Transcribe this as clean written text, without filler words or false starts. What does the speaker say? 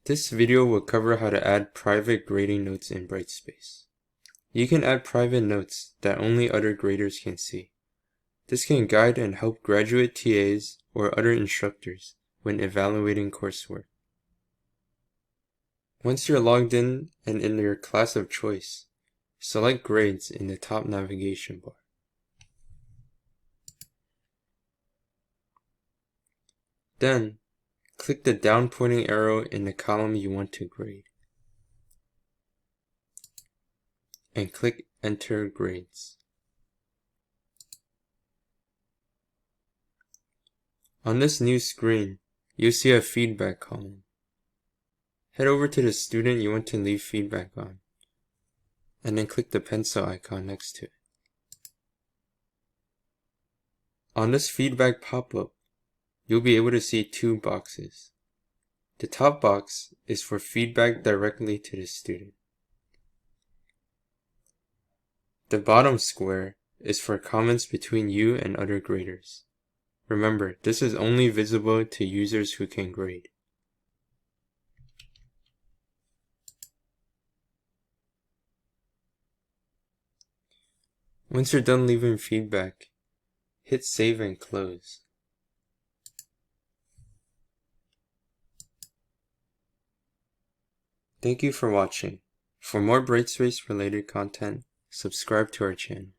This video will cover how to add private grading notes in Brightspace. You can add private notes that only other graders can see. This can guide and help graduate TAs or other instructors when evaluating coursework. Once you're logged in and in your class of choice, select Grades in the top navigation bar. Then, click the down pointing arrow in the column you want to grade, and click Enter Grades. On this new screen, you'll see a feedback column. Head over to the student you want to leave feedback on, and then click the pencil icon next to it. On this feedback pop-up, you'll be able to see two boxes. The top box is for feedback directly to the student. The bottom square is for comments between you and other graders. Remember, this is only visible to users who can grade. Once you're done leaving feedback, hit Save and Close. Thank you for watching. For more Brightspace related content, subscribe to our channel.